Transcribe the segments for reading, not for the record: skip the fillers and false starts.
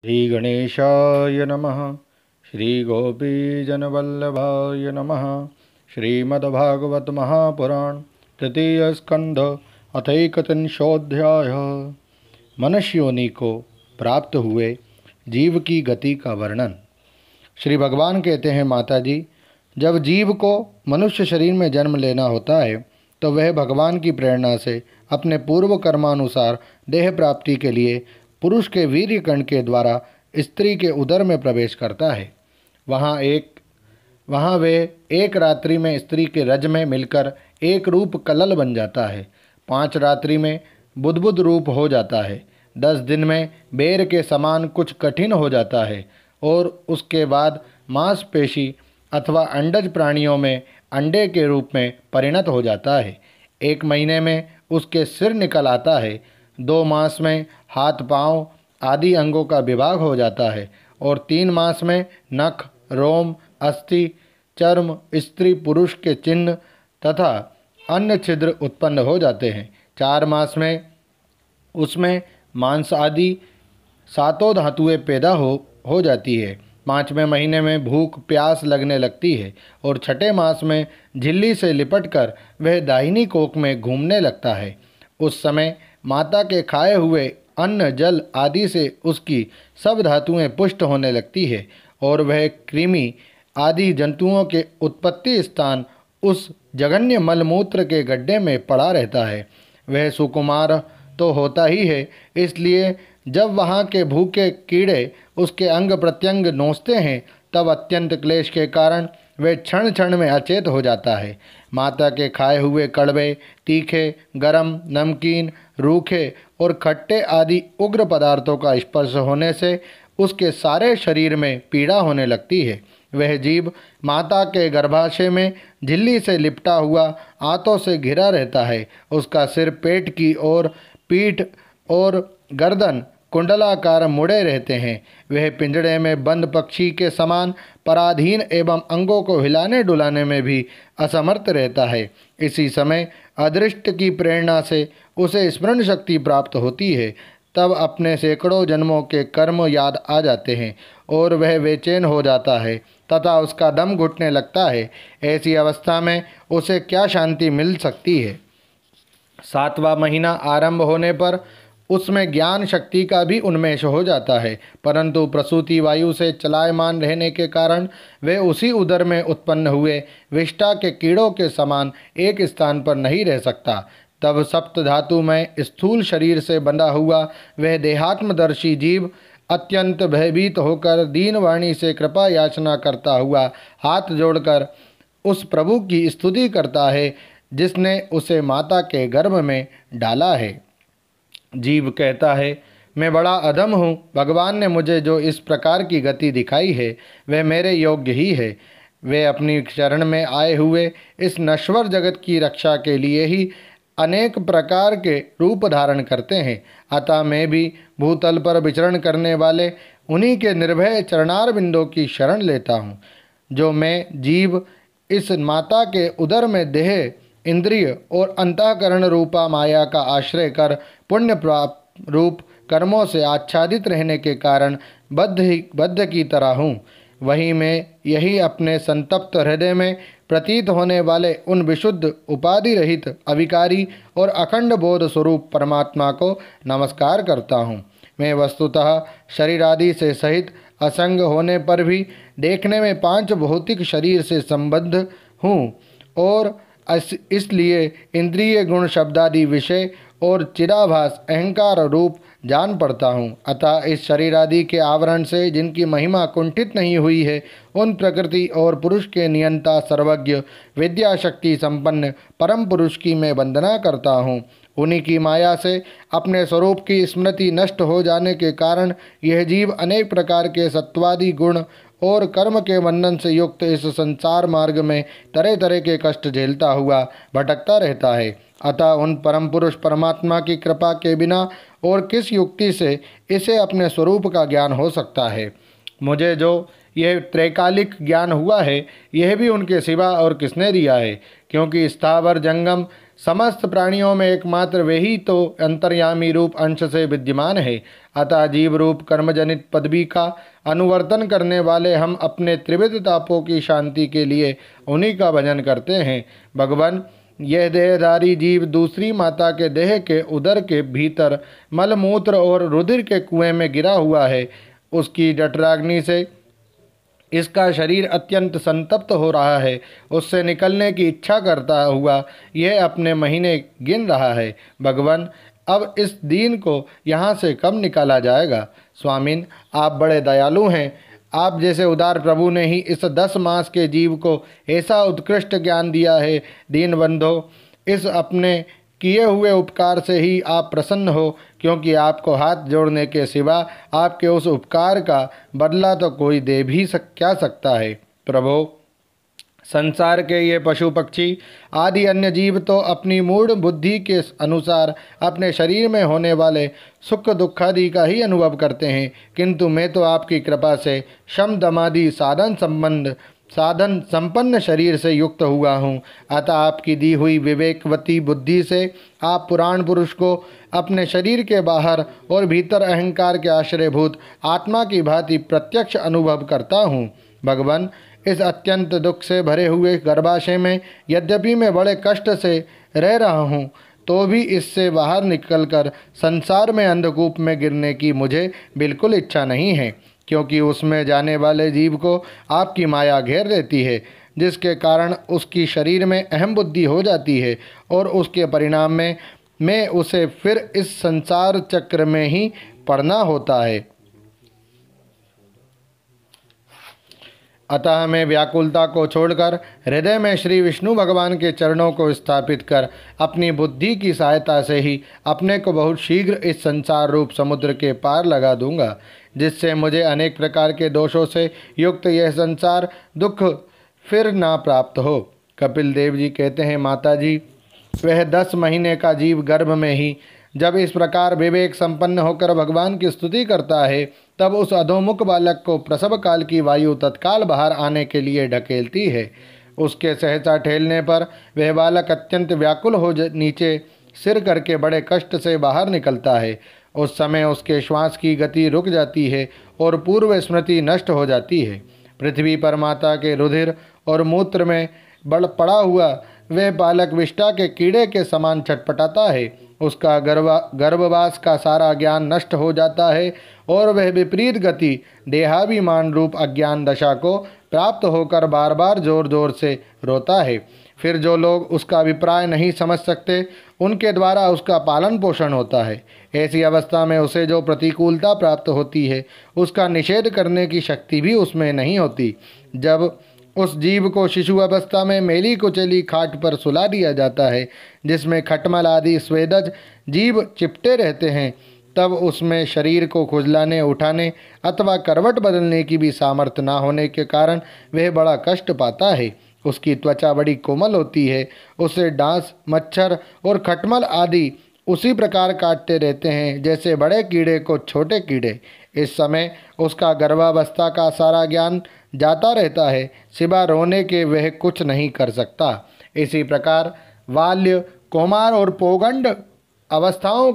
श्रीगणेशाय नमः। श्रीगोपीजनवल्लभाय नमः। श्रीमद्भागवत महापुराण तृतीय स्कंध अथैकत्रिंशोऽध्याय। मनुष्य योनि को प्राप्त हुए जीव की गति का वर्णन। श्री भगवान कहते हैं, माता जी, जब जीव को मनुष्य शरीर में जन्म लेना होता है तो वह भगवान की प्रेरणा से अपने पूर्व कर्मानुसार देह प्राप्ति के लिए पुरुष के वीर्य कण के द्वारा स्त्री के उदर में प्रवेश करता है। वहाँ वे एक रात्रि में स्त्री के रज में मिलकर एक रूप कलल बन जाता है। 5 रात्रि में बुद्बुद रूप हो जाता है। 10 दिन में बेर के समान कुछ कठिन हो जाता है और उसके बाद मांसपेशी अथवा अंडज प्राणियों में अंडे के रूप में परिणत हो जाता है। 1 महीने में उसके सिर निकल आता है। 2 मास में हाथ पांव आदि अंगों का विभाग हो जाता है और 3 मास में नख, रोम, अस्थि, चर्म, स्त्री पुरुष के चिन्ह तथा अन्य छिद्र उत्पन्न हो जाते हैं। 4 मास में उसमें मांस आदि 7 धातुएं पैदा हो जाती है। 5वें महीने में भूख प्यास लगने लगती है और 6ठे मास में झिल्ली से लिपटकर वह दाहिनी कोख में घूमने लगता है। उस समय माता के खाए हुए अन्न जल आदि से उसकी सब धातुएं पुष्ट होने लगती है और वह कृमि आदि जंतुओं के उत्पत्ति स्थान उस जघन्य मलमूत्र के गड्ढे में पड़ा रहता है। वह सुकुमार तो होता ही है, इसलिए जब वहाँ के भूखे कीड़े उसके अंग प्रत्यंग नोचते हैं तब अत्यंत क्लेश के कारण वह क्षण क्षण में अचेत हो जाता है। माता के खाए हुए कड़वे, तीखे, गरम, नमकीन, रूखे और खट्टे आदि उग्र पदार्थों का स्पर्श होने से उसके सारे शरीर में पीड़ा होने लगती है। वह जीव माता के गर्भाशय में झिल्ली से लिपटा हुआ आंतों से घिरा रहता है। उसका सिर पेट की ओर, पीठ और गर्दन कुंडलाकार मुड़े रहते हैं। वह पिंजड़े में बंद पक्षी के समान पराधीन एवं अंगों को हिलाने डुलाने में भी असमर्थ रहता है। इसी समय अदृष्ट की प्रेरणा से उसे स्मरण शक्ति प्राप्त होती है। तब अपने सैकड़ों जन्मों के कर्म याद आ जाते हैं और वह बेचैन हो जाता है तथा उसका दम घुटने लगता है। ऐसी अवस्था में उसे क्या शांति मिल सकती है। 7वां महीना आरंभ होने पर उसमें ज्ञान शक्ति का भी उन्मेष हो जाता है, परंतु प्रसूति वायु से चलायमान रहने के कारण वे उसी उदर में उत्पन्न हुए विष्ठा के कीड़ों के समान एक स्थान पर नहीं रह सकता। तब सप्त धातु में स्थूल शरीर से बंधा हुआ वह देहात्मदर्शी जीव अत्यंत भयभीत होकर दीन वाणी से कृपा याचना करता हुआ हाथ जोड़कर उस प्रभु की स्तुति करता है जिसने उसे माता के गर्भ में डाला है। जीव कहता है, मैं बड़ा अधम हूँ। भगवान ने मुझे जो इस प्रकार की गति दिखाई है वह मेरे योग्य ही है। वे अपनी शरण में आए हुए इस नश्वर जगत की रक्षा के लिए ही अनेक प्रकार के रूप धारण करते हैं। अतः मैं भी भूतल पर विचरण करने वाले उन्हीं के निर्भय चरणार बिंदों की शरण लेता हूँ। जो मैं जीव इस माता के उदर में देह, इंद्रिय और अंतःकरण रूपा माया का आश्रय कर पुण्य प्राप्त रूप कर्मों से आच्छादित रहने के कारण बद्ध की तरह हूँ, वहीं मैं यही अपने संतप्त हृदय में प्रतीत होने वाले उन विशुद्ध उपाधि रहित अविकारी और अखंड बोध स्वरूप परमात्मा को नमस्कार करता हूँ। मैं वस्तुतः शरीर आदि से सहित असंग होने पर भी देखने में 5 भौतिक शरीर से संबद्ध हूँ और इसलिए इंद्रिय गुण शब्दादि विषय और चिदाभास अहंकार रूप जान पड़ता हूँ। अतः इस शरीर आदि के आवरण से जिनकी महिमा कुंठित नहीं हुई है उन प्रकृति और पुरुष के नियंता सर्वज्ञ विद्या शक्ति संपन्न परम पुरुष की मैं वंदना करता हूँ। उन्हीं की माया से अपने स्वरूप की स्मृति नष्ट हो जाने के कारण यह जीव अनेक प्रकार के सत्वादि गुण और कर्म के बंधन से युक्त इस संसार मार्ग में तरह तरह के कष्ट झेलता हुआ भटकता रहता है। अतः उन परम पुरुष परमात्मा की कृपा के बिना और किस युक्ति से इसे अपने स्वरूप का ज्ञान हो सकता है। मुझे जो यह त्रैकालिक ज्ञान हुआ है यह भी उनके सिवा और किसने दिया है, क्योंकि स्थावर जंगम समस्त प्राणियों में एकमात्र वही तो अंतर्यामी रूप अंश से विद्यमान है। अतः जीव रूप कर्मजनित पदवी का अनुवर्तन करने वाले हम अपने त्रिविध तापों की शांति के लिए उन्हीं का भजन करते हैं। भगवान, यह देहधारी जीव दूसरी माता के देह के उदर के भीतर मलमूत्र और रुधिर के कुएं में गिरा हुआ है। उसकी जठराग्नि से इसका शरीर अत्यंत संतप्त हो रहा है। उससे निकलने की इच्छा करता हुआ यह अपने महीने गिन रहा है। भगवान, अब इस दीन को यहाँ से कब निकाला जाएगा? स्वामिन, आप बड़े दयालु हैं। आप जैसे उदार प्रभु ने ही इस 10 मास के जीव को ऐसा उत्कृष्ट ज्ञान दिया है। दीनबंधो, इस अपने किए हुए उपकार से ही आप प्रसन्न हो, क्योंकि आपको हाथ जोड़ने के सिवा आपके उस उपकार का बदला तो कोई दे भी क्या सकता है। प्रभो, संसार के ये पशु पक्षी आदि अन्य जीव तो अपनी मूढ़ बुद्धि के अनुसार अपने शरीर में होने वाले सुख दुखादि का ही अनुभव करते हैं, किंतु मैं तो आपकी कृपा से शम दमादि साधन संपन्न शरीर से युक्त हुआ हूँ। अतः आपकी दी हुई विवेकवती बुद्धि से आप पुराण पुरुष को अपने शरीर के बाहर और भीतर अहंकार के आश्रयभूत आत्मा की भांति प्रत्यक्ष अनुभव करता हूँ। भगवान, इस अत्यंत दुख से भरे हुए गर्भाशय में यद्यपि मैं बड़े कष्ट से रह रहा हूँ, तो भी इससे बाहर निकलकर संसार में अंधकूप में गिरने की मुझे बिल्कुल इच्छा नहीं है, क्योंकि उसमें जाने वाले जीव को आपकी माया घेर लेती है, जिसके कारण उसकी शरीर में अहम बुद्धि हो जाती है और उसके परिणाम में मैं उसे फिर इस संसार चक्र में ही पड़ना होता है। अतः मैं व्याकुलता को छोड़कर हृदय में श्री विष्णु भगवान के चरणों को स्थापित कर अपनी बुद्धि की सहायता से ही अपने को बहुत शीघ्र इस संसार रूप समुद्र के पार लगा दूंगा, जिससे मुझे अनेक प्रकार के दोषों से युक्त यह संसार दुख फिर ना प्राप्त हो। कपिल देव जी कहते हैं, माता जी, वह 10 महीने का जीव गर्भ में ही जब इस प्रकार विवेक संपन्न होकर भगवान की स्तुति करता है, तब उस अधोमुख बालक को प्रसव काल की वायु तत्काल बाहर आने के लिए ढकेलती है। उसके सहसा ठेलने पर वह बालक अत्यंत व्याकुल हो नीचे सिर करके बड़े कष्ट से बाहर निकलता है। उस समय उसके श्वास की गति रुक जाती है और पूर्व स्मृति नष्ट हो जाती है। पृथ्वी पर माता के रुधिर और मूत्र में पड़ा हुआ वह बालक विष्ठा के कीड़े के समान छटपटाता है। उसका गर्भवास का सारा ज्ञान नष्ट हो जाता है और वह विपरीत गति देहाभिमान रूप अज्ञान दशा को प्राप्त होकर बार बार जोर जोर से रोता है। फिर जो लोग उसका अभिप्राय नहीं समझ सकते, उनके द्वारा उसका पालन पोषण होता है। ऐसी अवस्था में उसे जो प्रतिकूलता प्राप्त होती है, उसका निषेध करने की शक्ति भी उसमें नहीं होती। जब उस जीव को शिशु अवस्था में मेली कुचली खाट पर सुला दिया जाता है, जिसमें खटमल आदि स्वेदज जीव चिपटे रहते हैं, तब उसमें शरीर को खुजलाने उठाने अथवा करवट बदलने की भी सामर्थ्य न होने के कारण वह बड़ा कष्ट पाता है। उसकी त्वचा बड़ी कोमल होती है। उसे डांस, मच्छर और खटमल आदि उसी प्रकार काटते रहते हैं जैसे बड़े कीड़े को छोटे कीड़े। इस समय उसका गर्भावस्था का सारा ज्ञान जाता रहता है, सिवा रोने के वह कुछ नहीं कर सकता। इसी प्रकार बाल्य, कौमार और पौगंड अवस्थाओं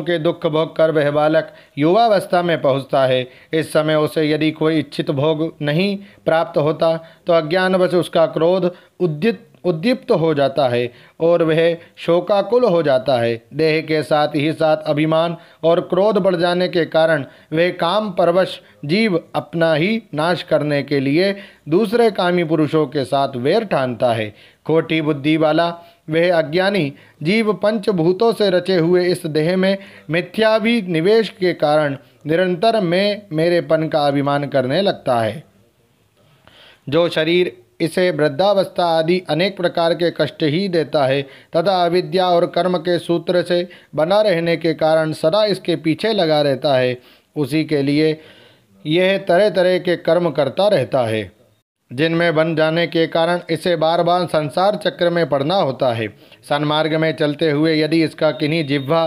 के दुख भोग कर वह बालक युवावस्था में पहुँचता है। इस समय उसे यदि कोई इच्छित भोग नहीं प्राप्त होता, तो अज्ञानवश उसका क्रोध उद्दीप्त हो जाता है और वह शोकाकुल हो जाता है। देह के साथ ही साथ अभिमान और क्रोध बढ़ जाने के कारण वह काम परवश जीव अपना ही नाश करने के लिए दूसरे कामी पुरुषों के साथ वैर ठानता है। खोटी बुद्धि वाला वह अज्ञानी जीव पंचभूतों से रचे हुए इस देह में मिथ्याभि निवेश के कारण निरंतर मैं मेरेपन का अभिमान करने लगता है। जो शरीर इसे वृद्धावस्था आदि अनेक प्रकार के कष्ट ही देता है तथा अविद्या और कर्म के सूत्र से बना रहने के कारण सदा इसके पीछे लगा रहता है, उसी के लिए यह तरह तरह के कर्म करता रहता है, जिनमें बन जाने के कारण इसे बार बार संसार चक्र में पड़ना होता है। सन्मार्ग में चलते हुए यदि इसका किन्हीं जिह्वा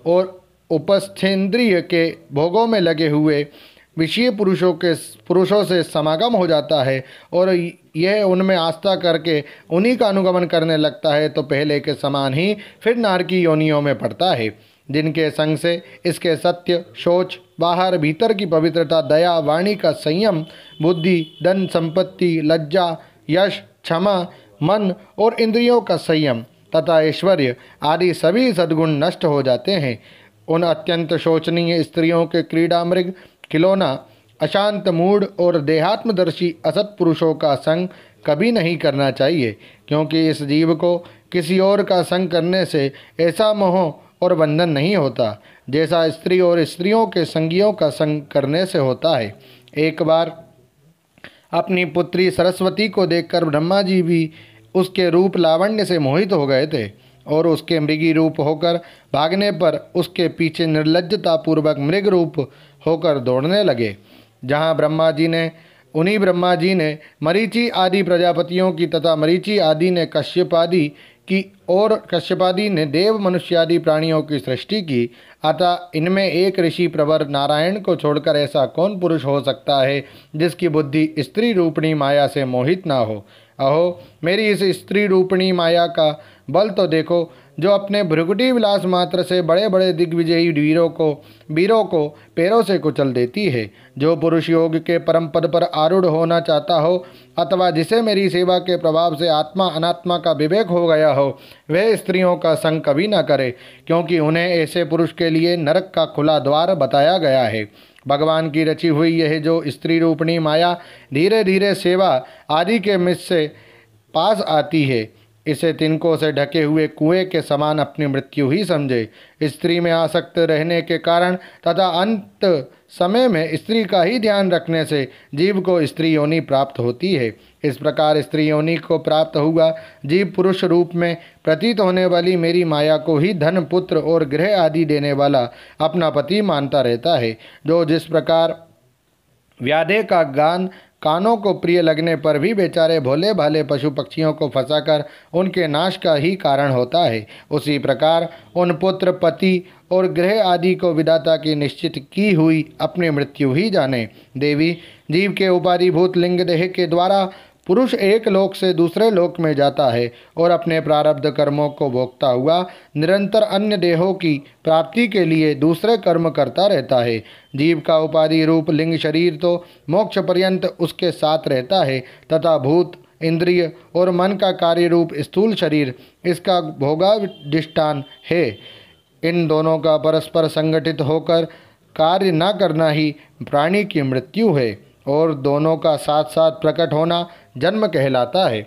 और उपस्थेंद्रिय के भोगों में लगे हुए विषय पुरुषों से समागम हो जाता है और यह उनमें आस्था करके उन्हीं का अनुगमन करने लगता है तो पहले के समान ही फिर नारकी योनियों में पड़ता है, जिनके संग से इसके सत्य, शौच, बाहर भीतर की पवित्रता, दया, वाणी का संयम, बुद्धि, धन संपत्ति, लज्जा, यश, क्षमा, मन और इंद्रियों का संयम तथा ऐश्वर्य आदि सभी सद्गुण नष्ट हो जाते हैं। उन अत्यंत शोचनीय स्त्रियों के क्रीड़ा मृग, खिलौना, अशांत मूड और देहात्मदर्शी असत पुरुषों का संग कभी नहीं करना चाहिए, क्योंकि इस जीव को किसी और का संग करने से ऐसा मोह और बंधन नहीं होता जैसा स्त्री और स्त्रियों के संगियों का संग करने से होता है। एक बार अपनी पुत्री सरस्वती को देखकर ब्रह्मा जी भी उसके रूप लावण्य से मोहित हो गए थे और उसके मृगी रूप होकर भागने पर उसके पीछे निर्लज्जता पूर्वक मृग रूप होकर दौड़ने लगे। उन्हीं ब्रह्मा जी ने मरीचि आदि प्रजापतियों की तथा मरीचि आदि ने कश्यपादि की और कश्यपादि ने देव मनुष्यादि प्राणियों की सृष्टि की। अतः इनमें एक ऋषि प्रवर नारायण को छोड़कर ऐसा कौन पुरुष हो सकता है जिसकी बुद्धि स्त्री रूपणी माया से मोहित ना हो। अहो, मेरी इस स्त्री रूपणी माया का बल तो देखो, जो अपने भ्रुकुटी विलास मात्र से बड़े बड़े दिग्विजयी वीरों को पैरों से कुचल देती है। जो पुरुष योग के परम पद पर आरूढ़ होना चाहता हो अथवा जिसे मेरी सेवा के प्रभाव से आत्मा अनात्मा का विवेक हो गया हो, वह स्त्रियों का संग कभी न करे, क्योंकि उन्हें ऐसे पुरुष के लिए नरक का खुला द्वार बताया गया है। भगवान की रची हुई यह जो स्त्री रूपणी माया धीरे धीरे सेवा आदि के मिस से पास आती है, इसे तिनकों से ढके हुए कुएं के समान अपनी मृत्यु ही समझे। स्त्री में आसक्त रहने के कारण तथा अंत समय में स्त्री का ही ध्यान रखने से जीव को स्त्री योनि प्राप्त होती है। इस प्रकार स्त्री योनि को प्राप्त हुआ जीव पुरुष रूप में प्रतीत होने वाली मेरी माया को ही धन, पुत्र और गृह आदि देने वाला अपना पति मानता रहता है। जो जिस प्रकार व्याधे का गान कानों को प्रिय लगने पर भी बेचारे भोले भाले पशु पक्षियों को फंसाकर उनके नाश का ही कारण होता है, उसी प्रकार उन पुत्र, पति और गृह आदि को विधाता की निश्चित की हुई अपनी मृत्यु ही जाने। देवी, जीव के उपाधिभूत लिंग देह के द्वारा पुरुष एक लोक से दूसरे लोक में जाता है और अपने प्रारब्ध कर्मों को भोगता हुआ निरंतर अन्य देहों की प्राप्ति के लिए दूसरे कर्म करता रहता है। जीव का उपाधि रूप लिंग शरीर तो मोक्ष पर्यंत उसके साथ रहता है तथा भूत, इंद्रिय और मन का कार्य रूप स्थूल शरीर इसका भोगाधिष्ठान है। इन दोनों का परस्पर संगठित होकर कार्य न करना ही प्राणी की मृत्यु है और दोनों का साथ साथ प्रकट होना जन्म कहलाता है।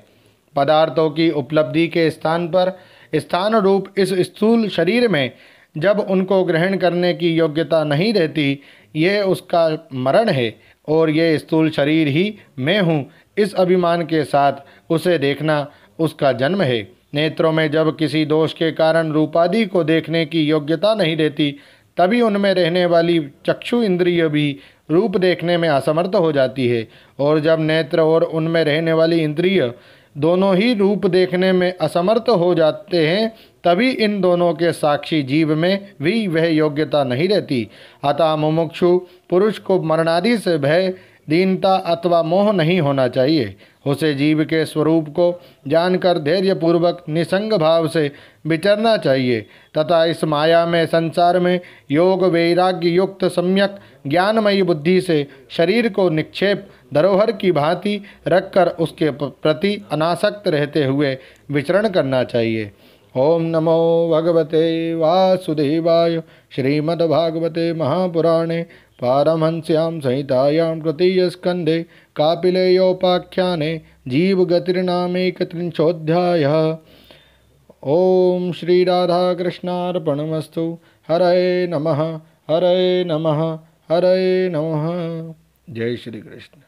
पदार्थों की उपलब्धि के स्थान रूप इस स्थूल शरीर में जब उनको ग्रहण करने की योग्यता नहीं रहती, ये उसका मरण है और ये स्थूल शरीर ही मैं हूँ, इस अभिमान के साथ उसे देखना उसका जन्म है। नेत्रों में जब किसी दोष के कारण रूपादि को देखने की योग्यता नहीं रहती, तभी उनमें रहने वाली चक्षु इंद्रिय भी रूप देखने में असमर्थ हो जाती है और जब नेत्र और उनमें रहने वाली इंद्रिय दोनों ही रूप देखने में असमर्थ हो जाते हैं, तभी इन दोनों के साक्षी जीव में भी वह योग्यता नहीं रहती। अतः मुमुक्षु पुरुष को मरणादि से भय, दीनता अथवा मोह नहीं होना चाहिए। उसे जीव के स्वरूप को जानकर धैर्यपूर्वक निसंग भाव से विचरना चाहिए तथा इस माया में, संसार में योग वैराग्य युक्त सम्यक ज्ञानमयी बुद्धि से शरीर को निक्षेप धरोहर की भांति रखकर उसके प्रति अनासक्त रहते हुए विचरण करना चाहिए। ओम नमो भगवते वासुदेवाय। श्रीमद्भागवते महापुराणे पारमहंस्यां संहितायां तृतीयस्कन्धे कापिलेयोपाख्याने जीवगतिर्नामैकत्रिंशोऽध्यायः। ओम श्री राधा कृष्णार्पणमस्तु। हरे नमः, हरे नमः, हरे नमः। जय श्री कृष्ण।